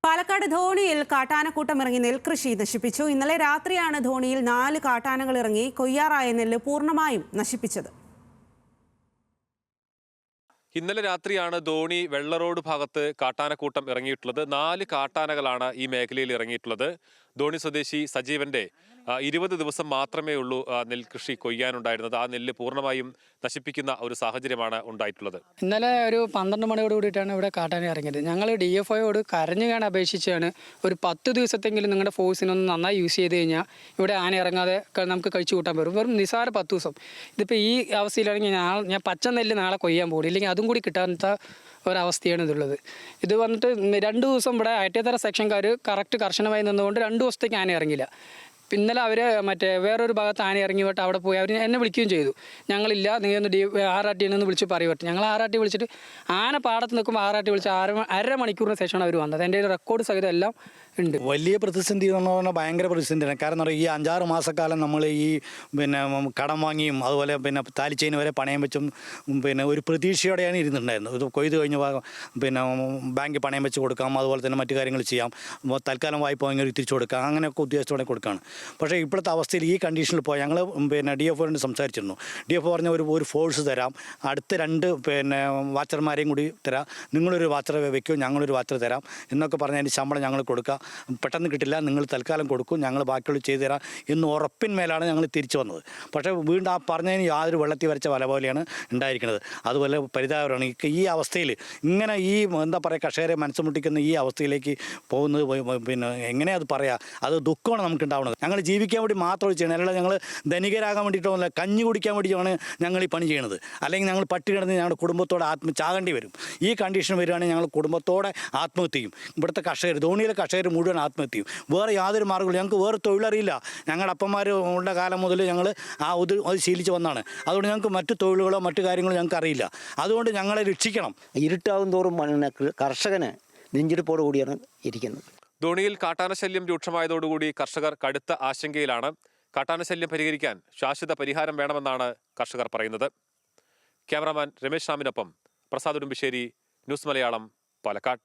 പാലക്കാട് ധോണിയിൽ കാട്ടാനക്കൂട്ടം ഇറങ്ങി നെൽകൃഷി നശിപ്പിച്ചു. ഇന്നലെ രാത്രിയാണ് ധോണിയിൽ 4 കാട്ടാനകൾ ഇറങ്ങി കൊയ്യാറായ നെല്ല് പൂർണ്ണമായും നശിപ്പിച്ചത്. ഇന്നലെ രാത്രിയാണ് ധോണി വെള്ളറോഡ് ഭാഗത്ത് കാട്ടാനക്കൂട്ടം ഇറങ്ങിയിട്ടുള്ളത്. 4 കാട്ടാനകളാണ് ഈ മേഖലയിൽ ഇറങ്ങിയിട്ടുള്ളത്. ധോണി സ്വദേശി സജീവന്റെ 20 ദിവസം മാത്രമേ ഉള്ളൂ നെൽകൃഷി കൊയ്യാനുണ്ടായിരുന്നത്. ആ നെല്ല് പൂർണ്ണമായും നശിപ്പിക്കുന്ന ഒരു സാഹചര്യമാണ് ഉണ്ടായിട്ടുള്ളത്. ഇന്നലെ ഒരു 12 മണിയോട് കൂടിയിട്ടാണ് ഇവിടെ കാട്ടാന ഇറങ്ങിയത്. ഞങ്ങൾ DFOയോട് കരഞ്ഞു കാണാൻ അപേക്ഷിച്ചാണ് ഒരു 10 ദിവസത്തെങ്കിലും നിങ്ങളുടെ ഫോഴ്സിനൊന്ന് നന്നായി യൂസ് ചെയ്ത് കഴിഞ്ഞാൽ ഇവിടെ ആന ഇറങ്ങാതെ നമുക്ക് കഴിച്ചു കൂട്ടാൻ പറ്റും. വെറും നിസാര 10 ദിവസം. ഇതിപ്പോൾ ഈ അവസ്ഥയിലാണെങ്കിൽ ഞാൻ പച്ച നെല്ല് നാളെ കൊയ്യാൻ പോകും, ഇല്ലെങ്കിൽ അതും കൂടി കിട്ടാത്ത ഒരവസ്ഥയാണ് ഇതുള്ളത്. ഇത് വന്നിട്ട് 2 ദിവസം ഇവിടെ അയറ്റത്തറ സെക്ഷൻകാർ കറക്റ്റ് കർശനമായി നിന്നുകൊണ്ട് 2 ദിവസത്തേക്ക് ആന ഇറങ്ങില്ല. ഇന്നലെ അവർ വേറൊരു ഭാഗത്ത് ആന ഇറങ്ങി വിട്ട് അവിടെ പോയി അവർ എന്നെ വിളിക്കുകയും ചെയ്തു. ഞങ്ങളില്ല, നിങ്ങൾ ഒന്ന് RRT നിന്ന് വിളിച്ച് പറയുവട്ടെ. ഞങ്ങൾ RRT വിളിച്ചിട്ട് ആന പാടത്ത് നിൽക്കുമ്പോൾ RRT വിളിച്ച് അര മണിക്കൂറിന് ശേഷമാണ് അവർ വന്നത്. എൻ്റെ റെക്കോർഡ് സഹിതം എല്ലാം ഉണ്ട്. വലിയ പ്രതിസന്ധി എന്ന് പറഞ്ഞാൽ ഭയങ്കര പ്രതിസന്ധിയാണ്. കാരണം ഈ 5-6 മാസക്കാലം നമ്മൾ ഈ കടം വാങ്ങിയും അതുപോലെ താലിച്ചെയിന് വരെ പണയം വെച്ചും ഒരു പ്രതീക്ഷയോടെയാണ് ഇരുന്നിട്ടുണ്ടായിരുന്നത്. ഇത് കൊയ്ത് കഴിഞ്ഞ് ബാങ്കിൽ പണയം വെച്ച് കൊടുക്കാം, അതുപോലെ തന്നെ മറ്റു കാര്യങ്ങൾ ചെയ്യാം, തൽക്കാലം വായ്പ വാങ്ങി തിരിച്ചു കൊടുക്കാം, അങ്ങനെയൊക്കെ ഉദ്ദേശത്തോടെ കൊടുക്കുകയാണ്. പക്ഷേ ഇപ്പോഴത്തെ അവസ്ഥയിൽ ഈ കണ്ടീഷനിൽ പോയി ഞങ്ങൾ DFOയോട് സംസാരിച്ചിരുന്നു. DFO പറഞ്ഞ ഒരു ഫോഴ്സ് തരാം, അടുത്ത 2 വാച്ചർമാരെയും കൂടി തരാം, നിങ്ങളൊരു വാച്ചർ വെക്കും, ഞങ്ങളൊരു വാച്ചർ തരാം എന്നൊക്കെ പറഞ്ഞ് അതിൻ്റെ ശമ്പളം ഞങ്ങൾ കൊടുക്കാം, പെട്ടെന്ന് കിട്ടില്ല, നിങ്ങൾ തൽക്കാലം കൊടുക്കും, ഞങ്ങൾ ബാക്കിയുള്ള ചെയ്തു തരാം എന്ന് ഉറപ്പിന്മേലാണ് ഞങ്ങൾ തിരിച്ചു വന്നത്. പക്ഷേ വീണ്ടും ആ പറഞ്ഞതിന് യാതൊരു വെള്ളത്തിൽ വരച്ച വല പോലെയാണ് ഉണ്ടായിരിക്കുന്നത്. അതുപോലെ പരിതാപകരമാണ് ഈ അവസ്ഥയിൽ ഇങ്ങനെ എന്താ പറയുക, കർഷകരെ മനസ്സ് മുട്ടിക്കുന്ന ഈ അവസ്ഥയിലേക്ക് പോകുന്നത്. എങ്ങനെയാ അത് പറയാ, അത് ദുഃഖമാണ് നമുക്ക് ഉണ്ടാവുന്നത്. ഞങ്ങൾ ജീവിക്കാൻ വേണ്ടി മാത്രം ചെയ്യണം, അല്ല ഞങ്ങൾ ധനികരാകാൻ വേണ്ടിയിട്ടൊന്നുമില്ല, കഞ്ഞി കുടിക്കാൻ വേണ്ടിയാണ് ഞങ്ങൾ ഈ പണി ചെയ്യണത്. അല്ലെങ്കിൽ ഞങ്ങൾ പട്ടി കിടന്ന് ഞങ്ങളുടെ കുടുംബത്തോടെ ചാകേണ്ടി വരും. ഈ കണ്ടീഷൻ വരികയാണെങ്കിൽ ഞങ്ങൾ കുടുംബത്തോടെ ആത്മഹത്യ ചെയ്യും. ഇവിടുത്തെ കർഷകർ, ധോണിയിലെ കർഷകർ മുഴുവൻ ആത്മഹത്യ ചെയ്യും. വേറെ യാതൊരു മാർഗ്ഗമില്ല, ഞങ്ങൾക്ക് വേറെ തൊഴിലറിയില്ല. ഞങ്ങളുടെ അപ്പന്മാരുടെ കാലം മുതൽ ഞങ്ങൾ അത് ശീലിച്ച് വന്നതാണ്. അതുകൊണ്ട് ഞങ്ങൾക്ക് മറ്റു തൊഴിലുകളോ മറ്റു കാര്യങ്ങളോ ഞങ്ങൾക്ക് അറിയില്ല. അതുകൊണ്ട് ഞങ്ങളെ രക്ഷിക്കണം. ഇരുട്ടാകും തോറും കർഷകന് നെഞ്ചിടിപ്പോടു കൂടിയാണ് ഇരിക്കുന്നത്. ധോണിയിൽ കാട്ടാനശല്യം രൂക്ഷമായതോടുകൂടി കർഷകർ കടുത്ത ആശങ്കയിലാണ്. കാട്ടാനശല്യം പരിഹരിക്കാൻ ശാശ്വത പരിഹാരം വേണമെന്നാണ് കർഷകർ പറയുന്നത്. ക്യാമറാമാൻ രമേശ് റാമിനൊപ്പം പ്രസാദ് ഉടുമ്പിശ്ശേരി, ന്യൂസ് മലയാളം, പാലക്കാട്.